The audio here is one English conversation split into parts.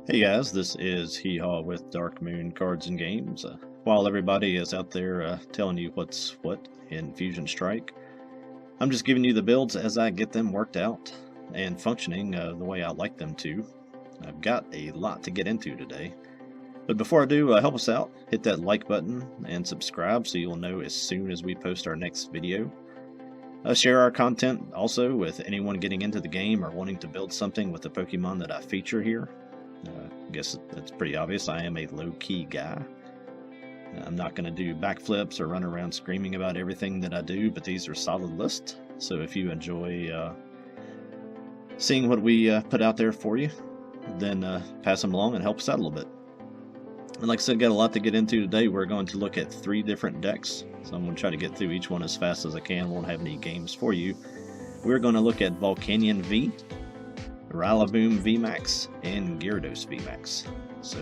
Hey guys, this is Hee Haw with Dark Moon Cards and Games. While everybody is out there telling you what's what in Fusion Strike, I'm just giving you the builds as I get them worked out and functioning the way I like them to. I've got a lot to get into today. But before I do, help us out. Hit that like button and subscribe so you'll know as soon as we post our next video. Share our content also with anyone getting into the game or wanting to build something with the Pokemon that I feature here. I guess it's pretty obvious I am a low-key guy. I'm not going to do backflips or run around screaming about everything that I do, but these are solid lists. So if you enjoy seeing what we put out there for you, then pass them along and help us out a little bit. And like I said, got a lot to get into today. We're going to look at 3 different decks. So I'm going to try to get through each one as fast as I can. Won't have any games for you. We're going to look at Volcanion V, Rillaboom VMAX, and Gyarados VMAX. So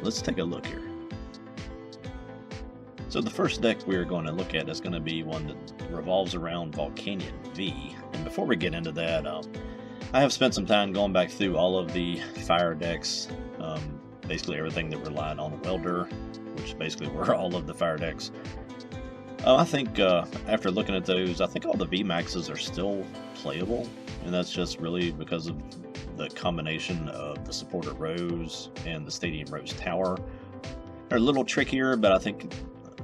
let's take a look here. So the first deck we're going to look at is going to be one that revolves around Volcanion V. And before we get into that, I have spent some time going back through all of the fire decks, basically everything that relied on Welder, which basically were all of the fire decks. I think after looking at those, I think all the VMAXs are still playable, and that's just really because of the combination of the Supporter Rose and the Stadium Rose Tower. They're a little trickier, but I think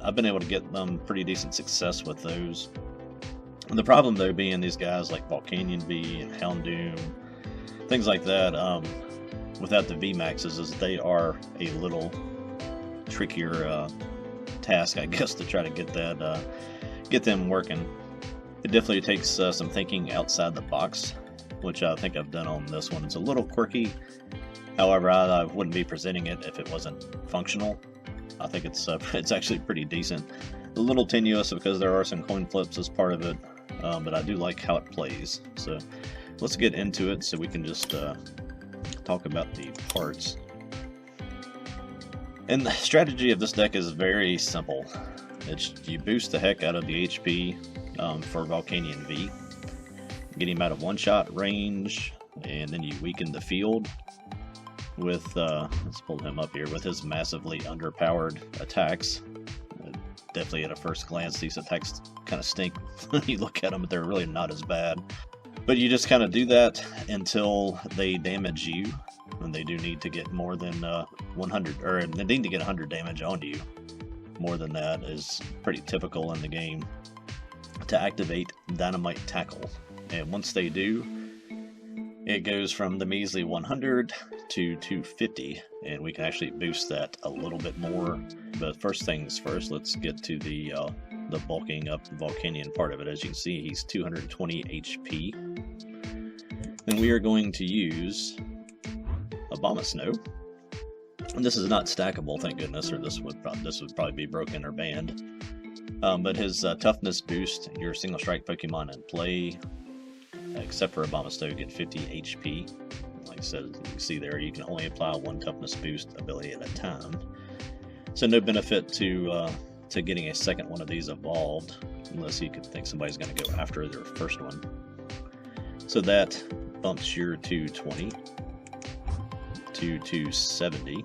I've been able to get them pretty decent success with those. And the problem though being these guys like Volcanion V and Houndoom, things like that, without the VMAXs, is they are a little trickier task, I guess, to try to get that get them working. It definitely takes some thinking outside the box, which I think I've done on this one. It's a little quirky, however, I wouldn't be presenting it if it wasn't functional. I think it's actually pretty decent. A little tenuous because there are some coin flips as part of it, but I do like how it plays. So let's get into it so we can just talk about the parts. And the strategy of this deck is very simple. You boost the heck out of the HP for Volcanion V, get him out of one-shot range, and then you weaken the field with, let's pull him up here, with his massively underpowered attacks. Definitely at a first glance, these attacks kind of stink when you look at them, but they're really not as bad. But you just kind of do that until they damage you, and they do need to get more than 100, or they need to get 100 damage onto you. More than that is pretty typical in the game to activate Dynamite Tackle. And once they do, it goes from the measly 100 to 250, and we can actually boost that a little bit more. But first things first, let's get to the bulking up Volcanion part of it. As you can see, he's 220 HP. And we are going to use Abomasnow. And this is not stackable, thank goodness, or this would probably be broken or banned. But his toughness boost your single strike Pokemon in play, except for Abomasnow, get 50 HP. Like I said, you can see there, you can only apply one toughness boost ability at a time. So no benefit to getting a second one of these evolved, unless you could think somebody's going to go after their first one. So that bumps your 220 to 270,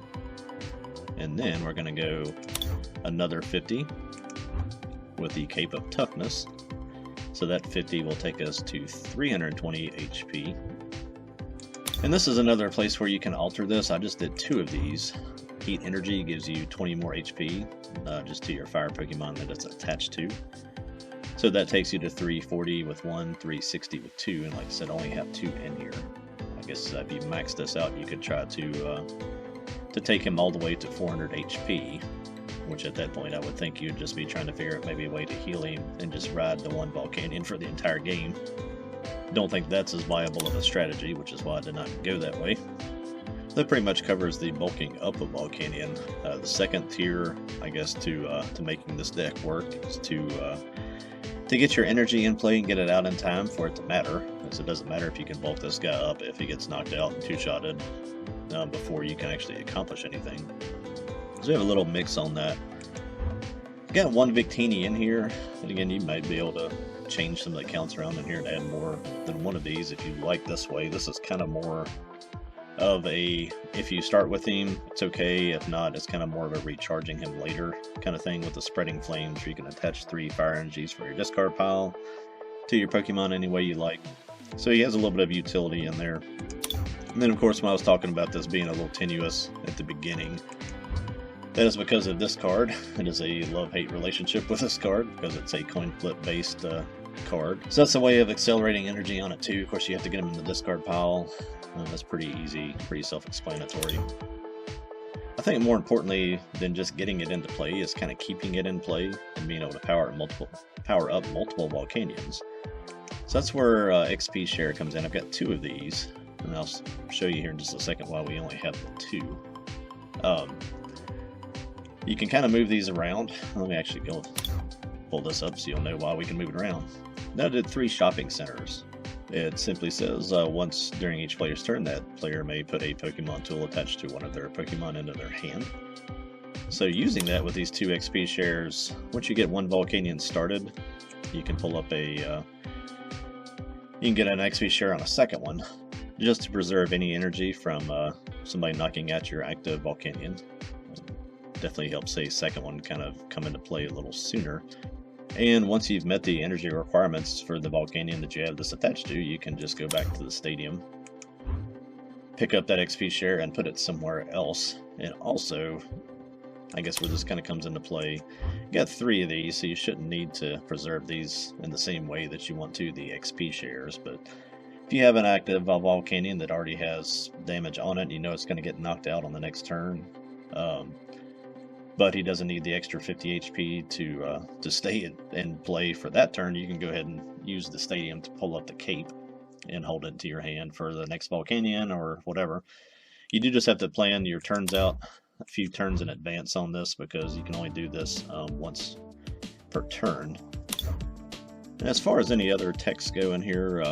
and then we're going to go another 50 with the Cape of Toughness. So that 50 will take us to 320 HP. And this is another place where you can alter this. I just did 2 of these. Heat Energy gives you 20 more HP, just to your fire Pokemon that it's attached to. So that takes you to 340 with 1, 360 with 2, and like I said, only have 2 in here. I guess if you max this out, you could try to take him all the way to 400 HP, which at that point I would think you'd just be trying to figure out maybe a way to heal him and just ride the one Volcanion for the entire game. Don't think that's as viable of a strategy, which is why I did not go that way. That pretty much covers the bulking up of Volcanion. The second tier, I guess, to making this deck work is to get your energy in play and get it out in time for it to matter. Because it doesn't matter if you can bulk this guy up if he gets knocked out and two-shotted before you can actually accomplish anything. So we have a little mix on that. Got one Victini in here, and again, you might be able to change some of the counts around in here and add more than one of these if you like this way. This is kind of more of a, if you start with him, it's okay. If not, it's kind of more of a recharging him later kind of thing with the spreading flames, where you can attach 3 fire energies from your discard pile to your Pokemon any way you like. So he has a little bit of utility in there. And then of course when I was talking about this being a little tenuous at the beginning, that is because of this card. It is a love-hate relationship with this card because it's a coin flip based card. So that's a way of accelerating energy on it too. Of course you have to get them in the discard pile. That's pretty easy, pretty self-explanatory. I think more importantly than just getting it into play is kind of keeping it in play and being able to power up multiple Volcanions. So that's where XP share comes in. I've got 2 of these, and I'll show you here in just a second why we only have the 2. You can kind of move these around. Let me actually go pull this up so you'll know why we can move it around. Now I did 3 shopping centers. It simply says once during each player's turn, that player may put a Pokemon tool attached to one of their Pokemon into their hand. So using that with these 2 XP shares, once you get 1 Volcanion started, you can pull up a, you can get an XP share on a second one, just to preserve any energy from somebody knocking at your active Volcanion. Definitely helps a second one kind of come into play a little sooner. And once you've met the energy requirements for the Volcanion that you have this attached to, you can just go back to the stadium, pick up that XP share, and put it somewhere else. And also, I guess where this kind of comes into play, you got 3 of these, so you shouldn't need to preserve these in the same way that you want to the XP shares. But if you have an active Volcanion that already has damage on it, you know it's going to get knocked out on the next turn. But he doesn't need the extra 50 HP to stay in play for that turn. You can go ahead and use the stadium to pull up the cape and hold it to your hand for the next Volcanion or whatever. You do just have to plan your turns out a few turns in advance on this, because you can only do this once per turn. And as far as any other techs go in here,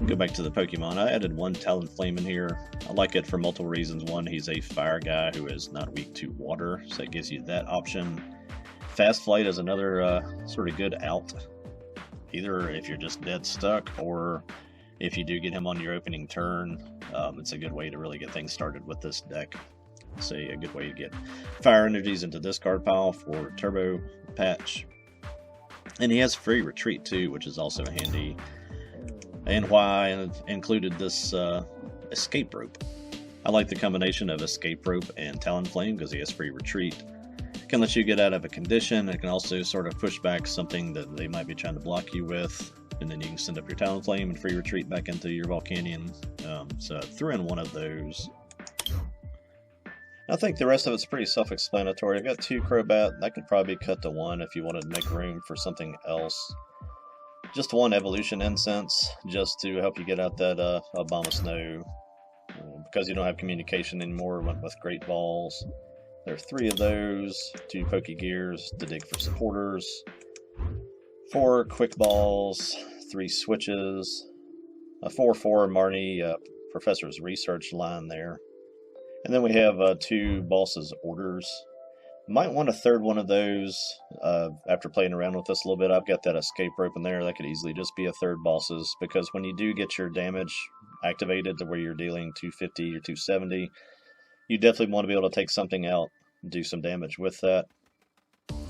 go back to the Pokemon. I added 1 Talonflame in here. I like it for multiple reasons. One, he's a fire guy who is not weak to water, so it gives you that option. Fast Flight is another sort of good out, either if you're just dead stuck, or if you do get him on your opening turn. It's a good way to really get things started with this deck. It's a good way to get fire energies into discard pile for Turbo Patch. And he has free retreat too, which is also handy. And why I included this escape rope. I like the combination of escape rope and Talonflame because he has free retreat. It can let you get out of a condition. It can also sort of push back something that they might be trying to block you with, and then you can send up your Talonflame and free retreat back into your Volcanion. So I threw in 1 of those. I think the rest of it's pretty self-explanatory. I've got 2 Crobat. That could probably be cut to 1 if you wanted to make room for something else. Just 1 Evolution Incense, just to help you get out that Abomasnow. Because you don't have communication anymore, went with Great Balls. There are 3 of those, 2 Pokegears to dig for supporters, 4 Quick Balls, 3 Switches, a 4/4 Marnie Professor's Research line there. And then we have 2 Boss's Orders. Might want a 3rd one of those after playing around with this a little bit. I've got that escape rope in there. That could easily just be a 3rd boss's, because when you do get your damage activated to where you're dealing 250 or 270, you definitely want to be able to take something out and do some damage with that.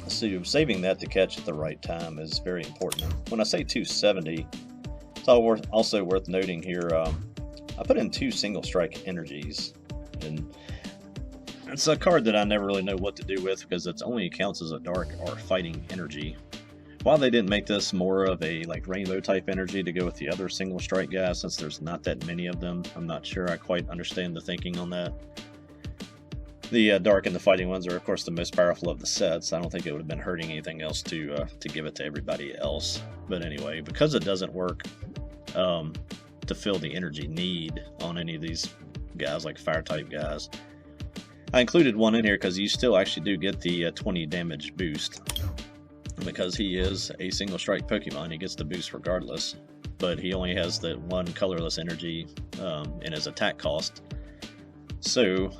So saving that to catch at the right time is very important. When I say 270, it's also worth noting here, I put in 2 single strike energies. And it's a card that I never really know what to do with, because it only counts as a dark or fighting energy. Why they didn't make this more of a rainbow type energy to go with the other single strike guys, since there's not that many of them, I'm not sure I quite understand the thinking on that. The dark and the fighting ones are of course the most powerful of the sets. I don't think it would have been hurting anything else to give it to everybody else. But anyway, because it doesn't work to fill the energy need on any of these guys, like fire type guys, I included 1 in here because you still actually do get the 20 damage boost. Because he is a single strike Pokemon, he gets the boost regardless. But he only has the 1 colorless energy in his attack cost. So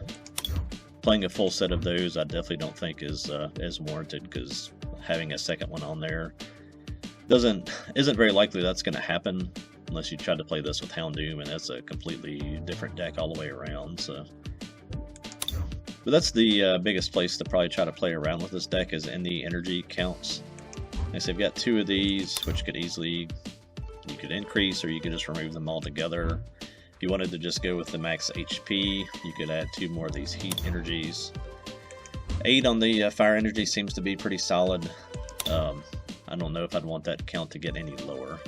playing a full set of those I definitely don't think is warranted, because having a second one on there isn't very likely that's going to happen. unless you tried to play this with Houndoom, and that's a completely different deck all the way around. So, but that's the biggest place to probably try to play around with this deck is in the energy counts. Like I said, I've got 2 of these, which could easily, you could increase or you could just remove them all together. If you wanted to just go with the max HP, you could add 2 more of these heat energies. 8 on the fire energy seems to be pretty solid. I don't know if I'd want that count to get any lower.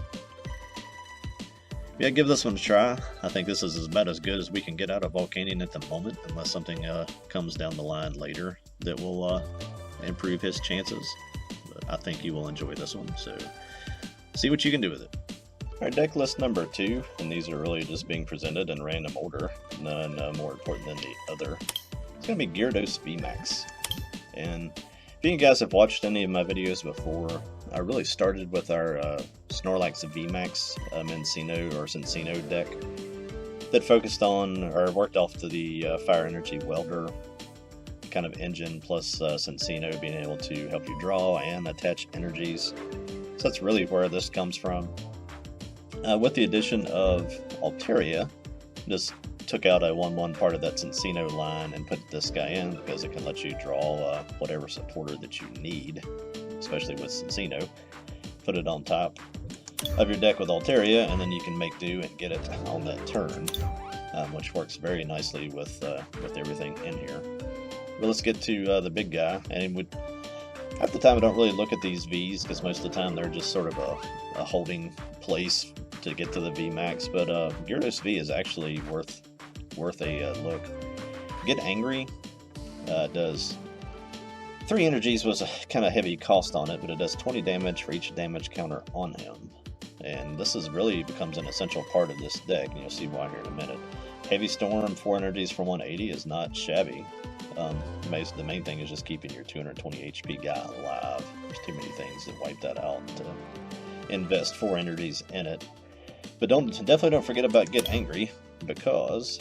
Yeah, give this one a try. I think this is about as good as we can get out of Volcanion at the moment, unless something comes down the line later that will improve his chances. But I think you will enjoy this one, so see what you can do with it. Alright, deck list number 2, and these are really just being presented in random order, none more important than the other. It's going to be Gyarados VMAX. And if you guys have watched any of my videos before, I really started with our Snorlax VMAX Cinccino deck that focused on, or worked off to the Fire Energy Welder kind of engine, plus Cinccino being able to help you draw and attach energies. So that's really where this comes from. With the addition of Altaria, just took out a 1/1 part of that Cinccino line and put this guy in because it can let you draw whatever supporter that you need, especially with Cinccino. Put it on top of your deck with Altaria, and then you can make do and get it on that turn, which works very nicely with everything in here. But let's get to the big guy, and half the time I don't really look at these Vs because most of the time they're just sort of a holding place to get to the VMAX, but Gyarados V is actually worth a look. Get Angry does 3 energies, was a kind of heavy cost on it, but it does 20 damage for each damage counter on him. And this is really becomes an essential part of this deck, and you'll see why here in a minute. Heavy Storm, 4 energies for 180 is not shabby. The main thing is just keeping your 220 HP guy alive. There's too many things that wipe that out to invest 4 energies in it. But definitely don't forget about Get Angry, because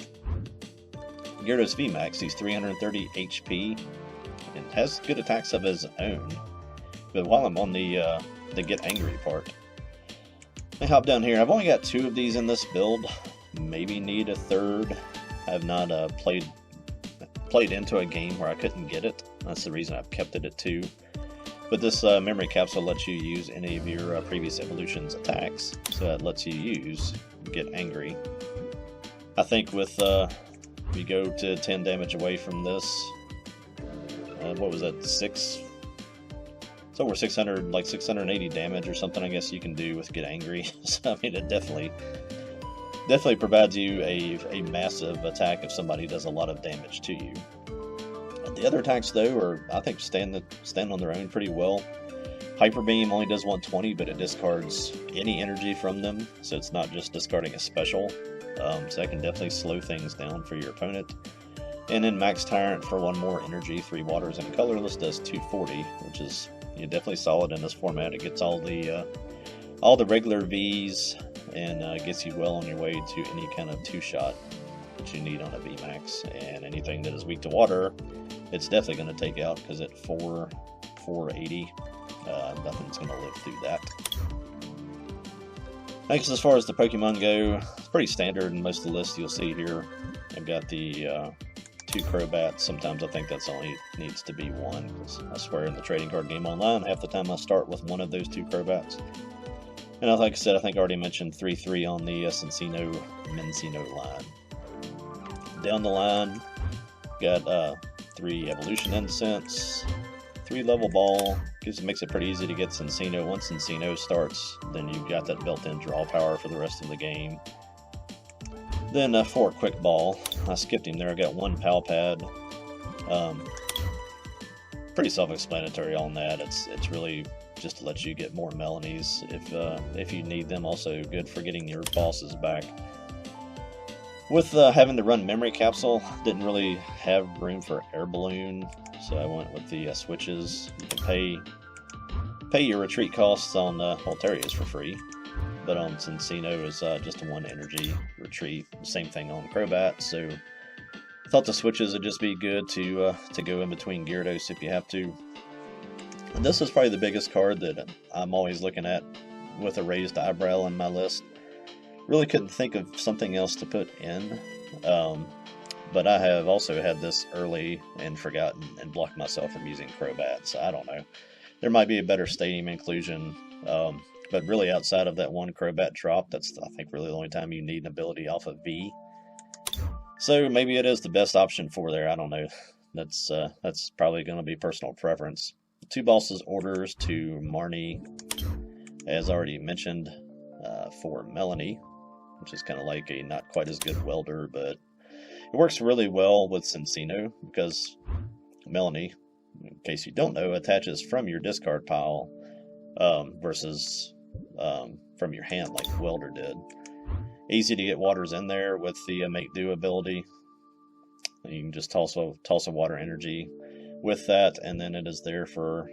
Gyarados VMAX, he's 330 HP and has good attacks of his own. But while I'm on the Get Angry part, let me hop down here. I've only got 2 of these in this build. Maybe need a third. I have not played into a game where I couldn't get it. That's the reason I've kept it at 2. But this memory capsule lets you use any of your previous evolution's attacks, so it lets you use Get Angry. I think with if you go to 10 damage away from this, what was that, 6? It's over 600, like 680 damage or something, I guess you can do with Get Angry. So I mean, it definitely provides you a massive attack if somebody does a lot of damage to you. The other attacks, though, are, I think, stand on their own pretty well. Hyper Beam only does 120, but it discards any energy from them, so it's not just discarding a special. So that can definitely slow things down for your opponent. And then Max Tyrant for 1 more energy, 3 waters, and colorless does 240, which is definitely solid in this format. It gets all the regular Vs and gets you well on your way to any kind of 2-shot that you need on a VMAX. And anything that is weak to water, it's definitely going to take out, because at 480, nothing's going to live through that. Next, as far as the Pokemon go, it's pretty standard in most of the lists you'll see here. I've got the 2 Crobats. Sometimes I think that's only needs to be 1, because I swear in the trading card game online, half the time I start with 1 of those 2 Crobats. And like I said, I think I already mentioned 3/3 on the Cinccino line. Down the line, got 3 Evolution Incense, 3 Level Ball. Makes it pretty easy to get Cinccino. Once Cinccino starts, then you've got that built-in draw power for the rest of the game. Then 4 Quick Ball. I skipped him there. I got 1 Pal Pad. Pretty self-explanatory on that. It's really just to let you get more Melanies if you need them. Also good for getting your bosses back. With having to run Memory Capsule, didn't really have room for Air Balloon, so I went with the switches. You can pay your retreat costs on Altarias for free, but on Cinccino is just a 1 energy retreat. Same thing on Crobat, so I thought the switches would just be good to go in between Gyarados if you have to. And this is probably the biggest card that I'm always looking at with a raised eyebrow on my list. Really couldn't think of something else to put in, but I have also had this early and forgotten and blocked myself from using Crobat, so I don't know. There might be a better stadium inclusion, but really outside of that one Crobat drop, that's I think really the only time you need an ability off of V. So maybe it is the best option for there, I don't know. That's probably going to be personal preference. 2 bosses orders to Marnie, as already mentioned, for Melanie, which is kind of like a not quite as good welder, but it works really well with Cincino because Melanie, in case you don't know, attaches from your discard pile versus from your hand like Welder did. Easy to get waters in there with the Make Do ability. You can just toss a water energy with that, and then it is there for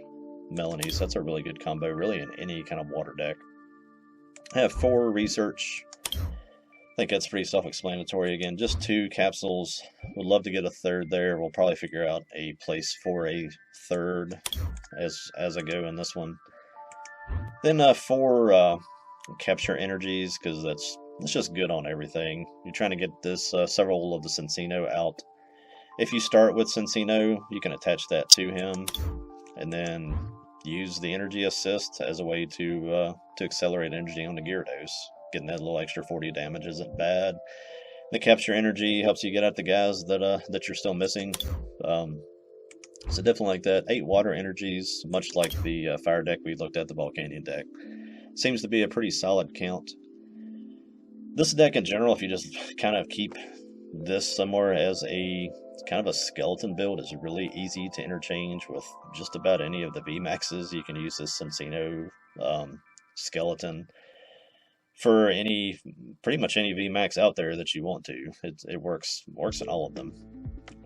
Melanie, so that's a really good combo, really, in any kind of water deck. I have 4 research. I think that's pretty self-explanatory. Again, just 2 capsules. Would love to get a 3rd there. We'll probably figure out a place for a 3rd as I go in this one. Then 4 capture energies, because that's just good on everything. You're trying to get this several of the Cincino out. If you start with Cincino, you can attach that to him, and then use the energy assist as a way to accelerate energy on the Gyarados. Getting that little extra 40 damage isn't bad. The capture energy helps you get at the guys that you're still missing. So definitely like that. 8 water energies, much like the fire deck we looked at, the Volcanion deck. Seems to be a pretty solid count. This deck in general, if you just kind of keep this somewhere as a kind of a skeleton build, is really easy to interchange with just about any of the VMAXs. You can use this Cincino skeleton for pretty much any VMAX out there that you want to. It works in all of them.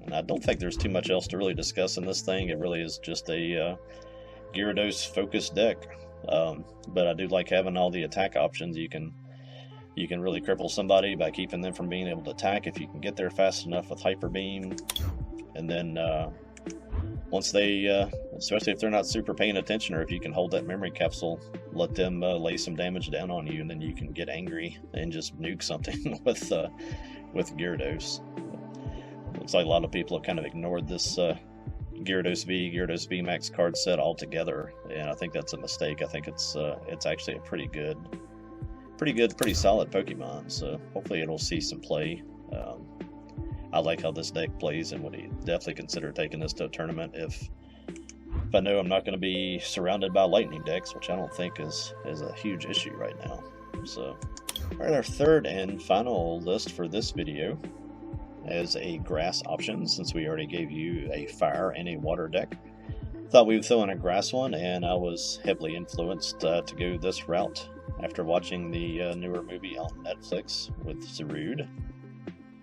And I don't think there's too much else to really discuss in this thing. It really is just a Gyarados focused deck. But I do like having all the attack options. You can really cripple somebody by keeping them from being able to attack if you can get there fast enough with Hyper Beam. And then once they, especially if they're not super paying attention, or if you can hold that memory capsule, let them lay some damage down on you, and then you can get angry and just nuke something with Gyarados. Looks like a lot of people have kind of ignored this Gyarados VMAX card set altogether, and I think that's a mistake. I think it's actually a pretty solid Pokemon, so hopefully it'll see some play. I like how this deck plays, and would definitely consider taking this to a tournament if I know I'm not going to be surrounded by lightning decks, which I don't think is a huge issue right now. So, alright, our 3rd and final list for this video as a grass option, since we already gave you a fire and a water deck. Thought we would throw in a grass one, and I was heavily influenced to go this route after watching the newer movie on Netflix with Zarude.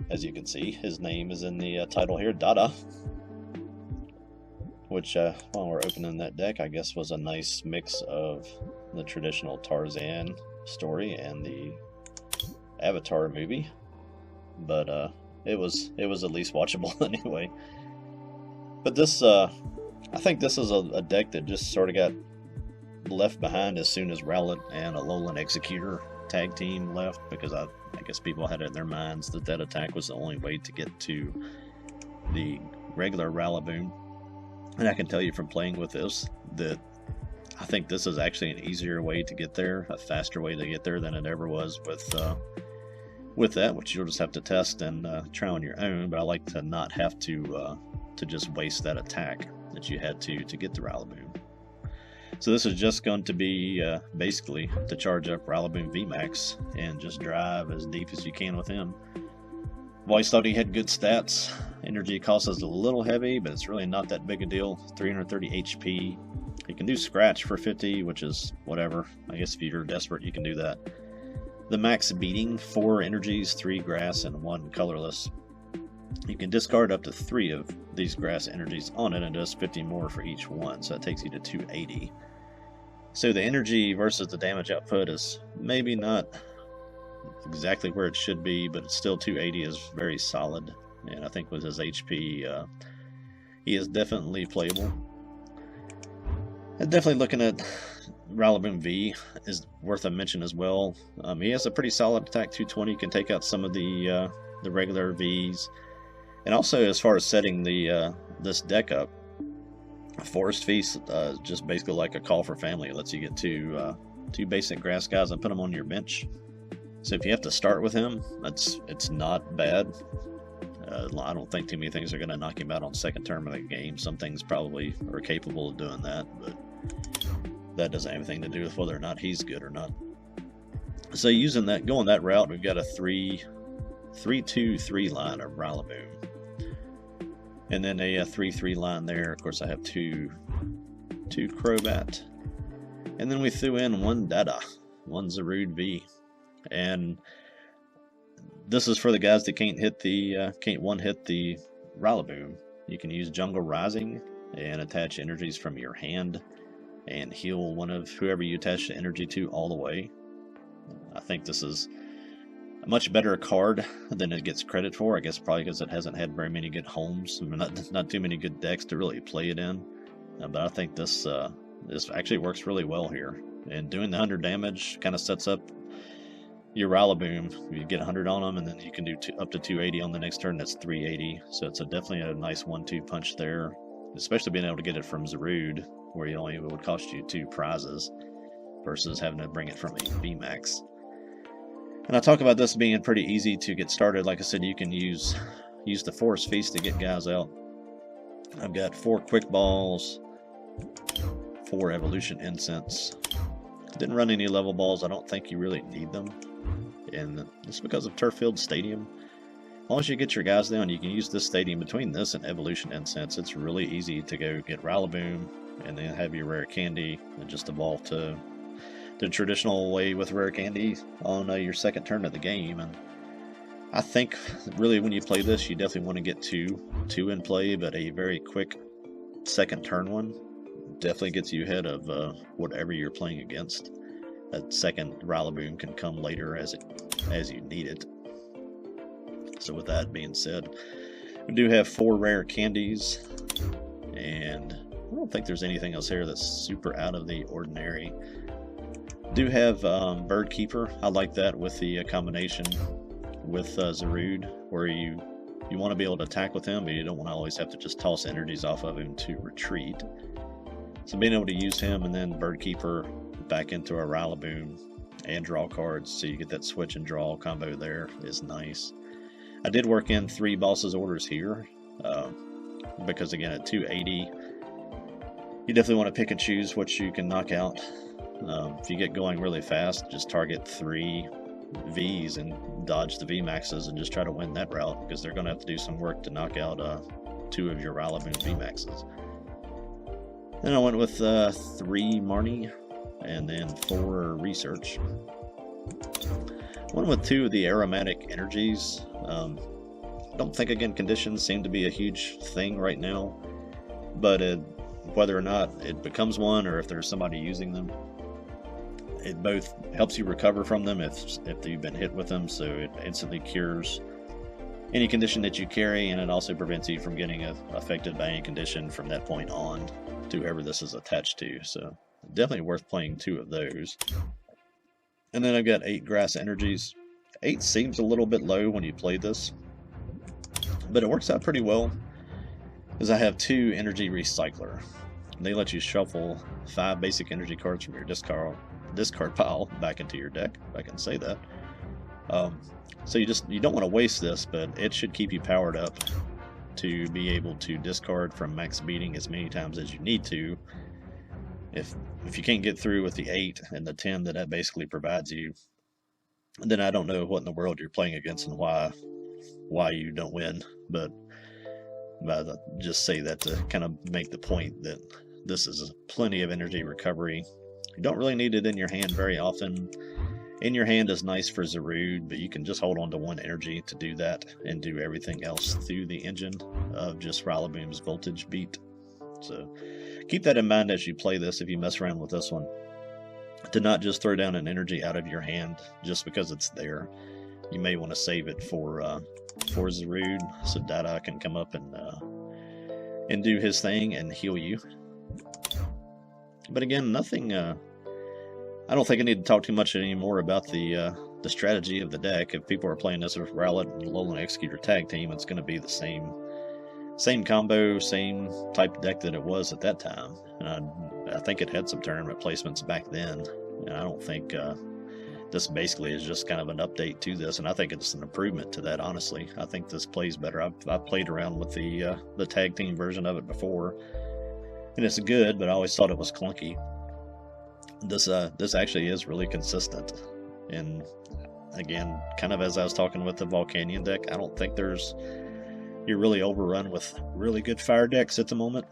As you can see, his name is in the title here, Dada. Which, while we're opening that deck, I guess was a nice mix of the traditional Tarzan story and the Avatar movie. But it was at least watchable anyway. But this, I think this is a deck that just sort of got left behind as soon as Rowlet and Alolan Executor tag team left, because I guess people had it in their minds that attack was the only way to get to the regular Rillaboom. And I can tell you from playing with this that I think this is actually an easier way to get there, a faster way to get there than it ever was with that, which you'll just have to test and try on your own. But I like to not have to just waste that attack that you had to get the Rillaboom. So this is just going to be basically to charge up Rillaboom VMAX and just drive as deep as you can with him. I've always thought he had good stats. Energy cost is a little heavy, but it's really not that big a deal. 330 HP. He can do Scratch for 50, which is whatever. I guess if you're desperate, you can do that. The max beating, 4 energies, 3 grass, and 1 colorless. You can discard up to 3 of these grass energies on it, and does 50 more for each one, so that takes you to 280. So the energy versus the damage output is maybe not exactly where it should be, but it's still 280 is very solid. And I think with his HP, he is definitely playable. And definitely looking at Rillaboom V is worth a mention as well. He has a pretty solid attack 220, can take out some of the regular Vs. And also, as far as setting the this deck up, Forest Feast just basically like a call for family. It lets you get two basic grass guys and put them on your bench. So if you have to start with him, it's not bad. I don't think too many things are going to knock him out on second turn of the game. Some things probably are capable of doing that, but that doesn't have anything to do with whether or not he's good or not. So going that route, we've got a 3-2-3 line of Rillaboom. And then a 3-3 line there. Of course, I have two Crobat. And then we threw in one Dada, one Zarude V. And this is for the guys that can't one-hit the Rillaboom. You can use Jungle Rising and attach energies from your hand and heal one of whoever you attach the energy to all the way. I think this is a much better card than it gets credit for. I guess probably because it hasn't had very many good homes. I mean, not too many good decks to really play it in. But I think this actually works really well here. And doing the 100 damage kind of sets up your Rillaboom. You get 100 on them, and then you can do up to 280 on the next turn. That's 380. So it's definitely a nice 1-2 punch there. Especially being able to get it from Zarude, where it would cost you 2 prizes versus having to bring it from a VMAX. And I talk about this being pretty easy to get started. Like I said, you can use the Forest Feast to get guys out. I've got 4 Quick Balls, 4 Evolution Incense. Didn't run any level balls. I don't think you really need them. And it's because of Turf Field Stadium. As long as you get your guys down, you can use this stadium between this and Evolution Incense. It's really easy to go get Rillaboom and then have your rare candy and just evolve to the traditional way with rare candy on your second turn of the game. And I think really when you play this, you definitely want to get two in play, but a very quick second turn one definitely gets you ahead of whatever you're playing against. That second Rillaboom can come later as you need it. So with that being said, we do have 4 rare candies, and I don't think there's anything else here that's super out of the ordinary. Do have Bird Keeper. I like that with the combination with Zarude, where you want to be able to attack with him, but you don't want to always have to just toss energies off of him to retreat. So being able to use him and then Bird Keeper back into a Rillaboom and draw cards, so you get that switch and draw combo there, is nice. I did work in 3 Boss's Orders here, because again at 280, you definitely want to pick and choose what you can knock out. If you get going really fast, just target 3 Vs and dodge the VMAXs and just try to win that route, because they're going to have to do some work to knock out 2 of your Rillaboom VMAXs. Then I went with 3 Marnie and then 4 Research. One with 2 of the aromatic energies. Don't think, again, conditions seem to be a huge thing right now, but whether or not it becomes one or if there's somebody using them, it both helps you recover from them if you've been hit with them, so it instantly cures any condition that you carry, and it also prevents you from getting affected by any condition from that point on to whoever this is attached to. So definitely worth playing 2 of those. And then I've got 8 grass energies. 8 seems a little bit low when you play this, but it works out pretty well, because I have 2 energy recycler. They let you shuffle 5 basic energy cards from your discard pile back into your deck, if I can say that. So you don't want to waste this, but it should keep you powered up to be able to discard from max beating as many times as you need to. If you can't get through with the 8 and the 10 that basically provides you, then I don't know what in the world you're playing against and why you don't win. But I just say that to kind of make the point that this is plenty of energy recovery. You don't really need it in your hand very often. In your hand is nice for Zarude, but you can just hold on to 1 energy to do that and do everything else through the engine of just Rillaboom's voltage beat. So keep that in mind as you play this, if you mess around with this one, to not just throw down an energy out of your hand just because it's there. You may want to save it for Zarude, so Dada can come up and do his thing and heal you. But again, nothing. I don't think I need to talk too much anymore about the strategy of the deck. If people are playing this with Rowlet and Alolan Executor tag team, it's going to be the same combo, same type of deck that it was at that time. And I think it had some tournament placements back then. And I don't think this basically is just kind of an update to this, and I think it's an improvement to that, honestly. I think this plays better. I've played around with the tag team version of it before, and it's good, but I always thought it was clunky. This actually is really consistent, and again, kind of as I was talking with the Volcanion deck, I don't think you're really overrun with really good fire decks at the moment.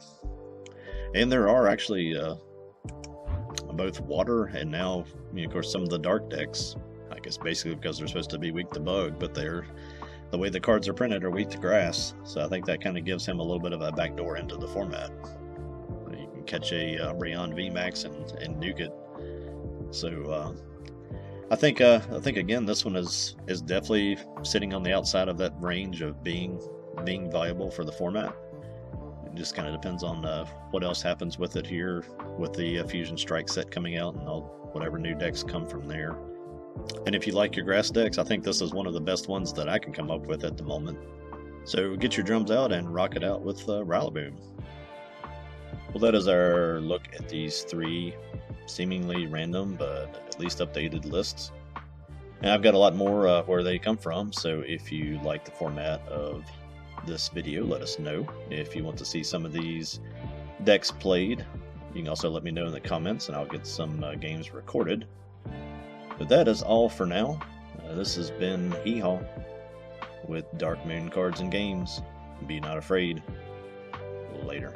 And there are actually both water and now, of course, some of the dark decks, I guess basically because they're supposed to be weak to bug, but the way the cards are printed are weak to grass. So I think that kind of gives him a little bit of a backdoor into the format. You can catch a Rillaboom VMAX and nuke it. So I think again, this one is definitely sitting on the outside of that range of being viable for the format. It just kind of depends on what else happens with it here, with the Fusion Strike set coming out and whatever new decks come from there. And if you like your grass decks, I think this is one of the best ones that I can come up with at the moment. So get your drums out and rock it out with Rillaboom. Well, that is our look at these 3 seemingly random but at least updated lists. And I've got a lot more where they come from, so if you like the format of this video, let us know. If you want to see some of these decks played, you can also let me know in the comments and I'll get some games recorded. But that is all for now. This has been Hee Haw with Dark Moon Cards and Games. Be not afraid. Later.